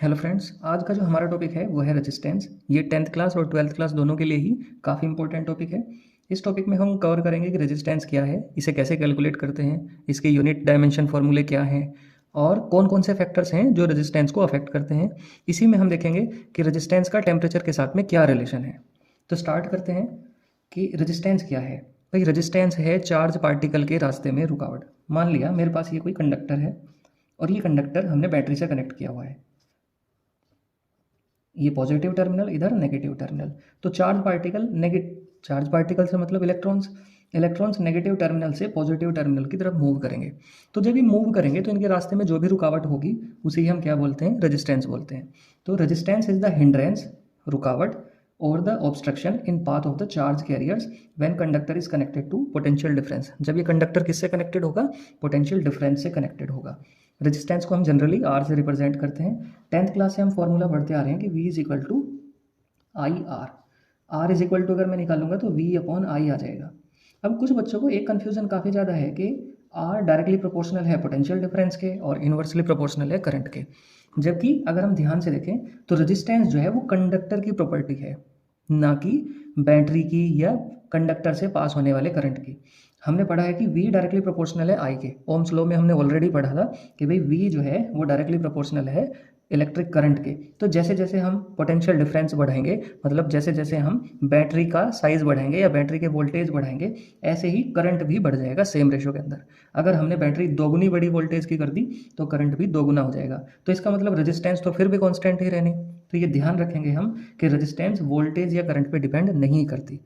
Hello friends, आज का जो हमारा टॉपिक है वो है रेजिस्टेंस। ये 10th क्लास और 12th क्लास दोनों के लिए ही काफ़ी इंपॉर्टेंट टॉपिक है। इस टॉपिक में हम कवर करेंगे कि रेजिस्टेंस क्या है, इसे कैसे कैलकुलेट करते हैं, इसके यूनिट डायमेंशन फार्मूले क्या हैं और कौन कौन से फैक्टर्स हैं जो रेजिस्टेंस को अफेक्ट करते हैं। इसी में हम देखेंगे कि रेजिस्टेंस का टेम्परेचर के साथ में क्या रिलेशन है। तो स्टार्ट करते हैं कि रेजिस्टेंस क्या है। भाई रेजिस्टेंस है चार्ज पार्टिकल के रास्ते में रुकावट। मान लिया मेरे पास ये कोई कंडक्टर है और ये कंडक्टर हमने बैटरी से कनेक्ट किया हुआ है। ये पॉजिटिव टर्मिनल, इधर नेगेटिव टर्मिनल। तो चार्ज पार्टिकल से मतलब इलेक्ट्रॉन्स। इलेक्ट्रॉन्स नेगेटिव टर्मिनल से पॉजिटिव टर्मिनल की तरफ मूव करेंगे। तो जब ये मूव करेंगे तो इनके रास्ते में जो भी रुकावट होगी उसे ही हम क्या बोलते हैं, रेजिस्टेंस बोलते हैं। तो रेजिस्टेंस इज द हिंड्रेंस, रुकावट, और the obstruction in path of the charge carriers when conductor is connected to potential difference. जब ये कंडक्टर किससे कनेक्टेड होगा, पोटेंशियल डिफरेंस से कनेक्टेड होगा। रेजिस्टेंस को हम जनरली आर से रिप्रेजेंट करते हैं। 10th क्लास से हम फॉर्मूला पढ़ते आ रहे हैं कि V is equal to I R. R is equal to अगर मैं निकालूंगा तो V अपॉन आई आ जाएगा। अब कुछ बच्चों को एक कन्फ्यूजन काफ़ी ज़्यादा है कि आर डायरेक्टली प्रोपोर्शनल है पोटेंशियल डिफरेंस के और इन्वर्सली प्रोपोर्शनल है करंट के। जबकि अगर हम ध्यान से देखें तो रेजिस्टेंस जो है वो कंडक्टर की प्रॉपर्टी है, ना कि बैटरी की या कंडक्टर से पास होने वाले करंट की। हमने पढ़ा है कि V डायरेक्टली प्रोपोर्शनल है I के। ओम्स लॉ में हमने ऑलरेडी पढ़ा था कि भाई V जो है वो डायरेक्टली प्रोपोर्शनल है इलेक्ट्रिक करंट के। तो जैसे जैसे हम पोटेंशियल डिफरेंस बढ़ाएंगे, मतलब जैसे जैसे हम बैटरी का साइज बढ़ाएंगे या बैटरी के वोल्टेज बढ़ाएंगे, ऐसे ही करंट भी बढ़ जाएगा सेम रेशो के अंदर। अगर हमने बैटरी दोगुनी बड़ी वोल्टेज की कर दी तो करंट भी दोगुना हो जाएगा। तो इसका मतलब रेजिस्टेंस तो फिर भी कांस्टेंट ही रहनी। तो ये ध्यान रखेंगे हम कि रेजिस्टेंस वोल्टेज या करंट पे डिपेंड नहीं करती।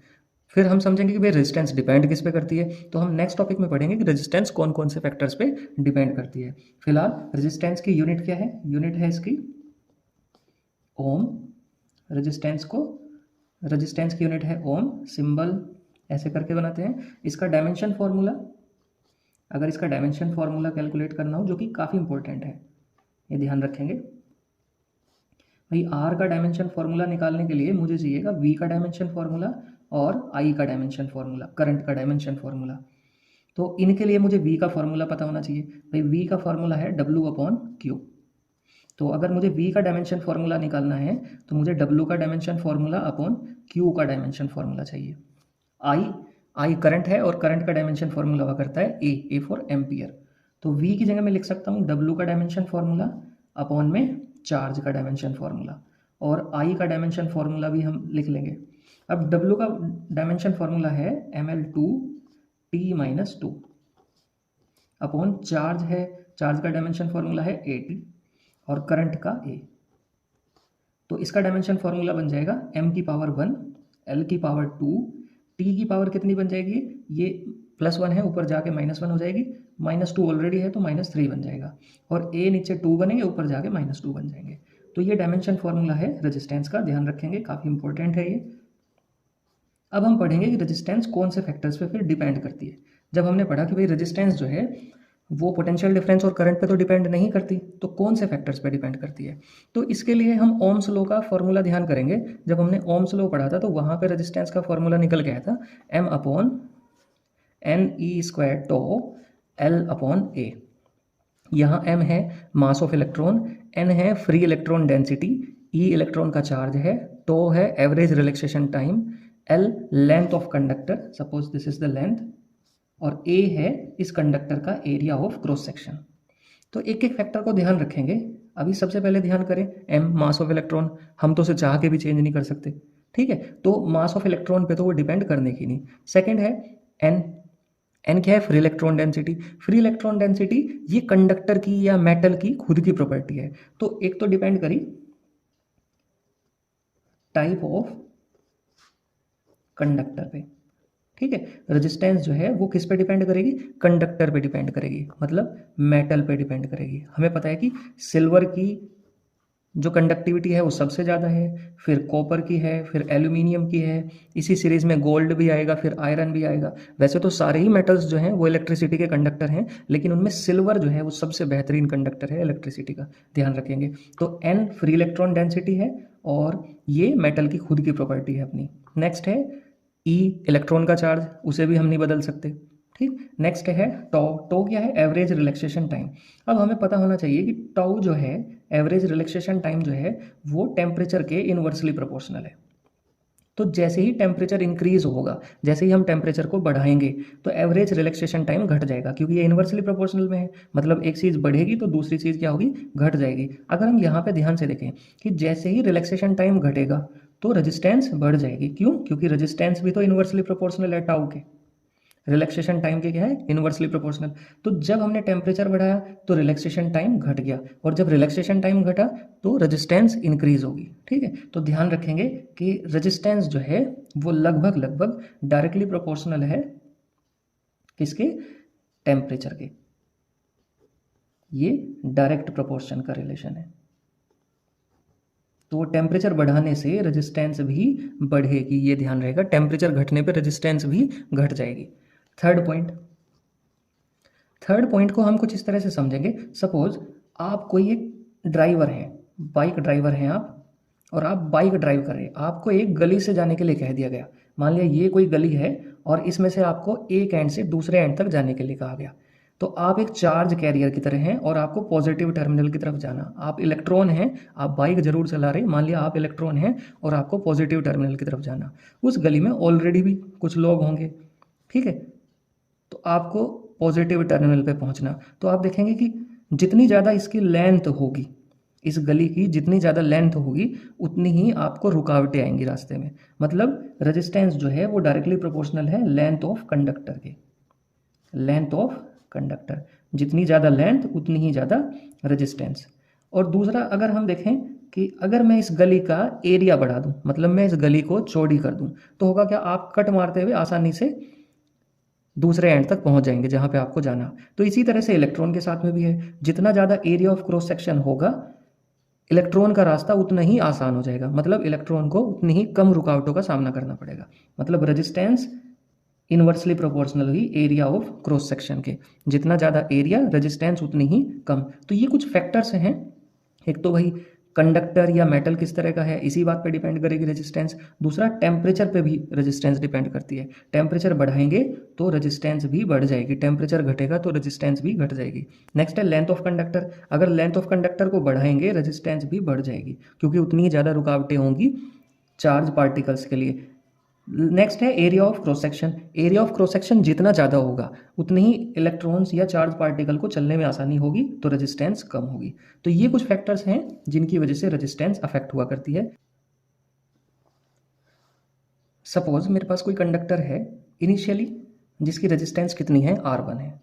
फिर हम समझेंगे कि भाई रेजिस्टेंस डिपेंड किस पे करती है। तो हम नेक्स्ट टॉपिक में पढ़ेंगे कि रेजिस्टेंस कौन कौन से फैक्टर्स पे डिपेंड करती है। फिलहाल रेजिस्टेंस की यूनिट क्या है, यूनिट है इसकी ओम। रेजिस्टेंस की यूनिट है ओम, सिंबल ऐसे करके बनाते हैं। इसका डायमेंशन फॉर्मूला, अगर इसका डायमेंशन फॉर्मूला कैलकुलेट करना हो, जो कि काफ़ी इंपॉर्टेंट है, ये ध्यान रखेंगे। भाई आर का डायमेंशन फॉर्मूला निकालने के लिए मुझे चाहिएगा वी का डायमेंशन फॉर्मूला और आई का डायमेंशन फॉर्मूला, करंट का डायमेंशन फॉर्मूला। तो इनके लिए मुझे वी का फॉर्मूला पता होना चाहिए। भाई वी का फॉर्मूला है डब्ल्यू अपॉन क्यू। तो अगर मुझे वी का डायमेंशन फॉर्मूला निकालना है तो मुझे डब्ल्यू का डायमेंशन फॉर्मूला अपॉन क्यू का डायमेंशन फॉर्मूला चाहिए। आई करंट है और करंट का डायमेंशन फॉर्मूला हुआ करता है ए फॉर एम्पियर। तो वी की जगह मैं लिख सकता हूँ डब्ल्यू का डायमेंशन फॉर्मूला अपॉन में चार्ज का डायमेंशन फॉर्मूला, और आई का डायमेंशन फॉर्मूला भी हम लिख लेंगे। अब डब्ल्यू का डायमेंशन फॉर्मूला है ml2t-2 अपॉन चार्ज है, चार्ज का डायमेंशन फॉर्मूला है at और करंट का a। तो इसका डायमेंशन फॉर्मूला बन जाएगा m की पावर 1, l की पावर 2, t की पावर कितनी बन जाएगी, ये +1 है ऊपर जाके -1 हो जाएगी, -2 ऑलरेडी है तो -3 बन जाएगा, और a नीचे 2 बनेंगे ऊपर जाके -2 बन जाएंगे। तो ये डायमेंशन फॉर्मूला है रेजिस्टेंस का, ध्यान रखेंगे, काफ़ी इंपॉर्टेंट है ये। अब हम पढ़ेंगे कि रेजिस्टेंस कौन से फैक्टर्स पे फिर डिपेंड करती है। जब हमने पढ़ा कि भाई रेजिस्टेंस जो है वो पोटेंशियल डिफरेंस और करंट पे तो डिपेंड नहीं करती, तो कौन से फैक्टर्स पे डिपेंड करती है। तो इसके लिए हम ओम्स लॉ का फॉर्मूला ध्यान करेंगे। जब हमने ओम्स लॉ पढ़ा था तो वहाँ पे रेजिस्टेंस का फॉर्मूला निकल गया था m upon n e square tau l upon a. यहाँ m है मास ऑफ इलेक्ट्रॉन, n है free electron density, e electron का चार्ज है, टो है average relaxation time, l length of conductor, suppose this is the length, और a है इस conductor का एरिया ऑफ क्रॉस सेक्शन। तो एक एक फैक्टर को ध्यान रखेंगे। अभी सबसे पहले ध्यान करें m मास ऑफ इलेक्ट्रॉन, हम तो उसे चाह के भी चेंज नहीं कर सकते, ठीक है, तो मास ऑफ इलेक्ट्रॉन पे तो वो डिपेंड करने की नहीं। सेकंड है n क्या है, free electron density. Free electron density ये कंडक्टर की या मेटल की खुद की प्रॉपर्टी है। तो एक तो depend curry type of conductor पे, ठीक है। रेजिस्टेंस जो है वो किस पे डिपेंड करेगी, कंडक्टर पे डिपेंड करेगी, मतलब मेटल पे डिपेंड करेगी। हमें पता है कि सिल्वर की जो कंडक्टिविटी है वो सबसे ज़्यादा है, फिर कॉपर की है, फिर एल्यूमिनियम की है, इसी सीरीज़ में गोल्ड भी आएगा, फिर आयरन भी आएगा। वैसे तो सारे ही मेटल्स जो हैं वो इलेक्ट्रिसिटी के कंडक्टर हैं, लेकिन उनमें सिल्वर जो है वो सबसे बेहतरीन कंडक्टर है इलेक्ट्रिसिटी का, ध्यान रखेंगे। तो n फ्री इलेक्ट्रॉन डेंसिटी है और ये मेटल की खुद की प्रॉपर्टी है अपनी। नेक्स्ट है E इलेक्ट्रॉन का चार्ज, उसे भी हम नहीं बदल सकते, ठीक। नेक्स्ट है टॉ। टॉ क्या है? Average relaxation time. अब हमें पता होना चाहिए कि टॉ जो है, एवरेज रिलैक्सेशन टाइम जो है, वो टेम्परेचर के इन्वर्सली प्रोपोर्शनल है। तो जैसे ही टेम्परेचर इंक्रीज होगा, जैसे ही हम टेम्परेचर को बढ़ाएंगे, तो एवरेज रिलैक्सेशन टाइम घट जाएगा, क्योंकि ये इन्वर्सली प्रोपोर्शनल में है। मतलब एक चीज़ बढ़ेगी तो दूसरी चीज़ क्या होगी? घट जाएगी। अगर हम यहाँ पे ध्यान से देखें कि जैसे ही रिलैक्सेशन टाइम घटेगा तो रेजिस्टेंस बढ़ जाएगी। क्यों? क्योंकि रेजिस्टेंस भी तो इन्वर्सली प्रोपोर्शनल है टाउ के। रिलैक्सेशन टाइम के क्या है? Inversely proportional. तो जब हमने टेम्परेचर बढ़ाया तो रिलैक्सेशन टाइम घट गया, और जब रिलैक्सेशन टाइम घटा तो रेजिस्टेंस इंक्रीज होगी। ठीक है, तो ध्यान रखेंगे कि रेजिस्टेंस जो है वो लगभग लगभग डायरेक्टली प्रोपोर्शनल है किसके? टेम्परेचर के। ये डायरेक्ट प्रोपोर्शन का रिलेशन है। तो टेम्परेचर बढ़ाने से रेजिस्टेंस भी बढ़ेगी, ये ध्यान रहेगा। टेम्परेचर घटने पर रेजिस्टेंस भी घट जाएगी। थर्ड पॉइंट को हम कुछ इस तरह से समझेंगे। सपोज आप कोई एक ड्राइवर हैं, बाइक ड्राइवर हैं आप, और आप बाइक ड्राइव कर रहे हैं। आपको एक गली से जाने के लिए कह दिया गया। मान लिया ये कोई गली है और इसमें से आपको एक एंड से दूसरे एंड तक जाने के लिए कहा गया। तो आप एक चार्ज कैरियर की तरह हैं और आपको पॉजिटिव टर्मिनल की तरफ जाना। आप इलेक्ट्रॉन हैं, आप बाइक जरूर चला रहे हैं, मान लिया आप इलेक्ट्रॉन हैं और आपको पॉजिटिव टर्मिनल की तरफ जाना। उस गली में ऑलरेडी भी कुछ लोग होंगे, ठीक है, तो आपको पॉजिटिव टर्मिनल पे पहुंचना। तो आप देखेंगे कि जितनी ज़्यादा इसकी लेंथ होगी, इस गली की जितनी ज़्यादा लेंथ होगी, उतनी ही आपको रुकावटें आएंगी रास्ते में। मतलब रेजिस्टेंस जो है वो डायरेक्टली प्रोपोर्शनल है लेंथ ऑफ कंडक्टर के। लेंथ ऑफ कंडक्टर, जितनी ज़्यादा लेंथ उतनी ही ज़्यादा रेजिस्टेंस। और दूसरा, अगर हम देखें कि अगर मैं इस गली का एरिया बढ़ा दूं, मतलब मैं इस गली को चौड़ी कर दूं, तो होगा क्या? आप कट मारते हुए आसानी से दूसरे एंड तक पहुंच जाएंगे जहां पे आपको जाना। तो इसी तरह से इलेक्ट्रॉन के साथ में भी है। जितना ज़्यादा एरिया ऑफ क्रॉस सेक्शन होगा, इलेक्ट्रॉन का रास्ता उतना ही आसान हो जाएगा। मतलब इलेक्ट्रॉन को उतनी ही कम रुकावटों का सामना करना पड़ेगा। मतलब रेजिस्टेंस इन्वर्सली प्रोपोर्शनल हुई एरिया ऑफ क्रॉस सेक्शन के। जितना ज़्यादा एरिया, रेजिस्टेंस उतनी ही कम। तो ये कुछ फैक्टर्स हैं। एक तो भाई कंडक्टर या मेटल किस तरह का है, इसी बात पे डिपेंड करेगी रेजिस्टेंस। दूसरा, टेम्परेचर पे भी रेजिस्टेंस डिपेंड करती है। टेम्परेचर बढ़ाएंगे तो रेजिस्टेंस भी बढ़ जाएगी, टेम्परेचर घटेगा तो रेजिस्टेंस भी घट जाएगी। नेक्स्ट है लेंथ ऑफ कंडक्टर। अगर लेंथ ऑफ कंडक्टर को बढ़ाएंगे रेजिस्टेंस भी बढ़ जाएगी, क्योंकि उतनी ही ज़्यादा रुकावटें होंगी चार्ज पार्टिकल्स के लिए। नेक्स्ट है area of cross section. Area of cross section जितना ज़्यादा होगा उतनी ही इलेक्ट्रॉन्स या चार्ज पार्टिकल को चलने में आसानी होगी, तो रेजिस्टेंस कम होगी। तो ये कुछ फैक्टर्स हैं जिनकी वजह से रेजिस्टेंस अफेक्ट हुआ करती है। सपोज मेरे पास कोई कंडक्टर है इनिशियली, जिसकी रेजिस्टेंस कितनी है? R1 है,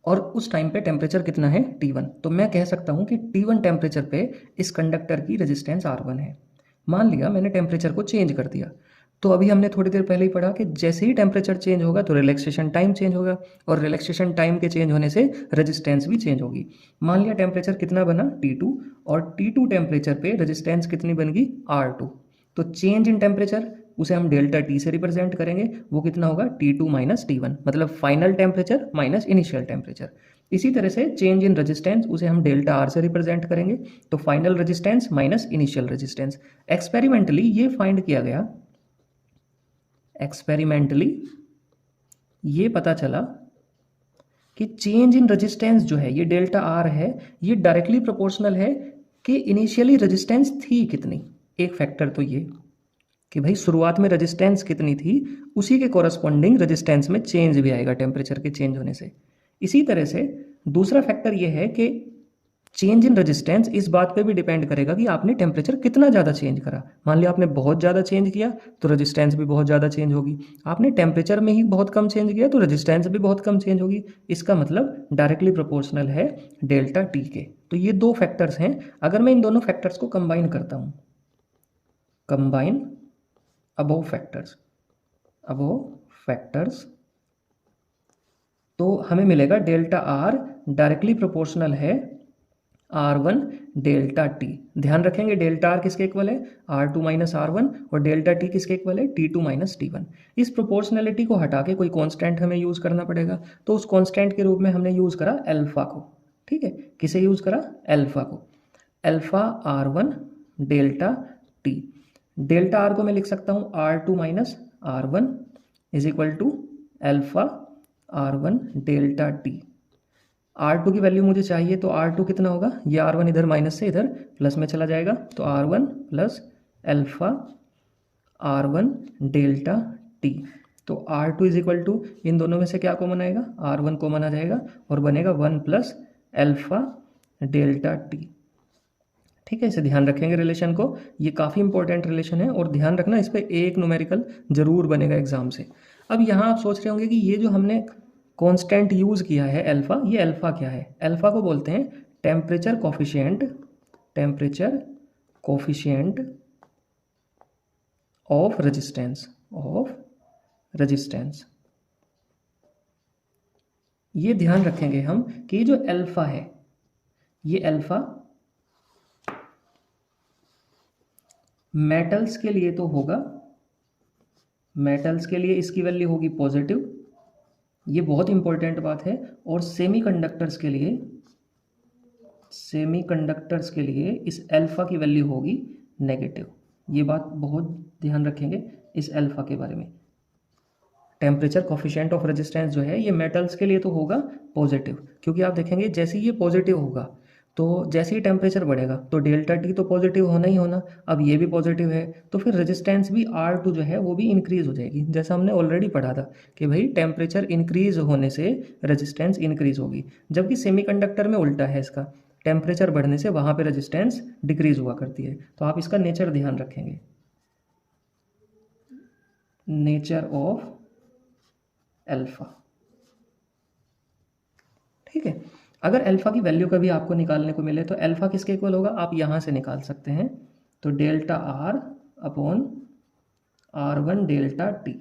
और उस टाइम पे टेम्परेचर कितना है? T1। तो मैं कह सकता हूँ कि T1 टेम्परेचर पे इस कंडक्टर की रेजिस्टेंस R1 है। मान लिया मैंने टेम्परेचर को चेंज कर दिया, तो अभी हमने थोड़ी देर पहले ही पढ़ा कि जैसे ही टेम्परेचर चेंज होगा तो रिलैक्सेशन टाइम चेंज होगा, और रिलैक्सेशन टाइम के चेंज होने से रेजिस्टेंस भी चेंज होगी। मान लिया टेम्परेचर कितना बना? T2, और T2 टेम्परेचर पे रेजिस्टेंस कितनी बन गई? R2। तो चेंज इन टेम्परेचर उसे हम डेल्टा T से रिप्रेजेंट करेंगे। वो कितना होगा? T2 माइनस T1, मतलब final temperature minus initial temperature. इसी तरह से चेंज इन रेजिस्टेंस उसे हम डेल्टा R से रिप्रेजेंट करेंगे, तो final resistance minus initial resistance. Experimentally ये फाइंड किया गया, एक्सपेरिमेंटली ये पता चला कि चेंज इन रेजिस्टेंस जो है, ये डेल्टा R है, ये डायरेक्टली प्रोपोर्शनल है कि इनिशियली रेजिस्टेंस थी कितनी। एक फैक्टर तो ये कि भाई शुरुआत में रेजिस्टेंस कितनी थी, उसी के कॉरस्पॉन्डिंग रेजिस्टेंस में चेंज भी आएगा टेम्परेचर के चेंज होने से। इसी तरह से दूसरा फैक्टर ये है कि चेंज इन रेजिस्टेंस इस बात पे भी डिपेंड करेगा कि आपने टेम्परेचर कितना ज़्यादा चेंज करा। मान लिया आपने बहुत ज़्यादा चेंज किया तो रेजिस्टेंस भी बहुत ज़्यादा चेंज होगी। आपने टेम्परेचर में ही बहुत कम चेंज किया तो रेजिस्टेंस भी बहुत कम चेंज होगी। इसका मतलब डायरेक्टली प्रोपोर्शनल है डेल्टा T के। तो ये दो फैक्टर्स हैं। अगर मैं इन दोनों फैक्टर्स को कंबाइन करता हूँ, कंबाइन अबव फैक्टर्स, तो हमें मिलेगा डेल्टा R डायरेक्टली प्रोपोर्शनल है R1 डेल्टा T। ध्यान रखेंगे डेल्टा R किसके इक्वल है? R2 माइनस R1, और डेल्टा T किसके इक्वल है? T2 minus T1। इस प्रोपोर्शनलिटी को हटा के कोई कांस्टेंट हमें यूज़ करना पड़ेगा, तो उस कांस्टेंट के रूप में हमने यूज़ करा अल्फा को। ठीक है, किसे यूज़ करा? अल्फा को। Alpha R1 delta T। Delta R को मैं लिख सकता हूँ R2 minus R1 is equal to alpha R1 delta T. R2 की वैल्यू मुझे चाहिए, तो R2 कितना होगा, ये R1 इधर माइनस से इधर प्लस में चला जाएगा, तो R1 plus alpha R1 delta T. तो R2 इज इक्वल टू, इन दोनों में से क्या कॉमन आएगा, R1 कॉमन आ जाएगा और बनेगा 1 प्लस अल्फा डेल्टा टी। ठीक है, इसे ध्यान रखेंगे रिलेशन को, ये काफ़ी इंपॉर्टेंट रिलेशन है और ध्यान रखना इस पर एक न्यूमेरिकल जरूर बनेगा एग्जाम से। अब यहाँ आप सोच रहे होंगे कि ये जो हमने कांस्टेंट यूज़ किया है अल्फा, ये अल्फा क्या है, अल्फा को बोलते हैं temperature coefficient, temperature coefficient of resistance, of resistance. ये ध्यान रखेंगे हम कि जो अल्फा है, ये अल्फा मेटल्स के लिए तो होगा, मेटल्स के लिए इसकी वैल्यू होगी पॉजिटिव, ये बहुत इंपॉर्टेंट बात है। और सेमीकंडक्टर्स के लिए, सेमीकंडक्टर्स के लिए इस अल्फा की वैल्यू होगी नेगेटिव। ये बात बहुत ध्यान रखेंगे इस अल्फा के बारे में। टेम्परेचर कोफिशिएंट ऑफ रेजिस्टेंस जो है ये मेटल्स के लिए तो होगा पॉजिटिव, क्योंकि आप देखेंगे जैसे ही ये पॉजिटिव होगा तो जैसे ही टेम्परेचर बढ़ेगा तो डेल्टा टी तो पॉजिटिव होना ही होना, अब ये भी पॉजिटिव है तो फिर रेजिस्टेंस भी R2 जो है वो भी इंक्रीज हो जाएगी, जैसा हमने ऑलरेडी पढ़ा था कि भाई टेम्परेचर इंक्रीज होने से रेजिस्टेंस इंक्रीज होगी, जबकि सेमीकंडक्टर में उल्टा है इसका, टेम्परेचर बढ़ने से वहाँ पे रेजिस्टेंस डिक्रीज हुआ करती है। तो आप इसका नेचर ध्यान रखेंगे, नेचर ऑफ अल्फा। ठीक है, अगर अल्फा की वैल्यू कभी आपको निकालने को मिले तो अल्फा किसके इक्वल होगा, आप यहाँ से निकाल सकते हैं, तो delta R upon R1 delta T.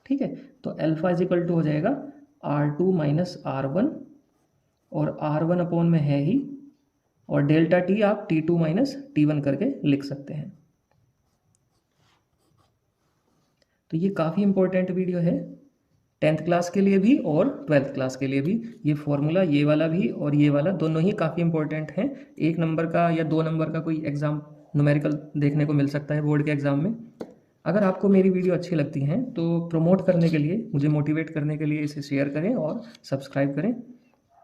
ठीक है, तो अल्फा इज इक्वल टू हो जाएगा R2 माइनस R1, और R1 अपॉन में है ही, और डेल्टा टी आप T2 माइनस T1 करके लिख सकते हैं। तो ये काफ़ी इंपॉर्टेंट वीडियो है 10th क्लास के लिए भी और 12th क्लास के लिए भी। ये फॉर्मूला, ये वाला भी और ये वाला, दोनों ही काफ़ी इंपॉर्टेंट हैं। 1 नंबर का या 2 नंबर का कोई एग्ज़ाम न्यूमेरिकल देखने को मिल सकता है बोर्ड के एग्ज़ाम में। अगर आपको मेरी वीडियो अच्छी लगती हैं तो प्रमोट करने के लिए, मुझे मोटिवेट करने के लिए इसे शेयर करें और सब्सक्राइब करें।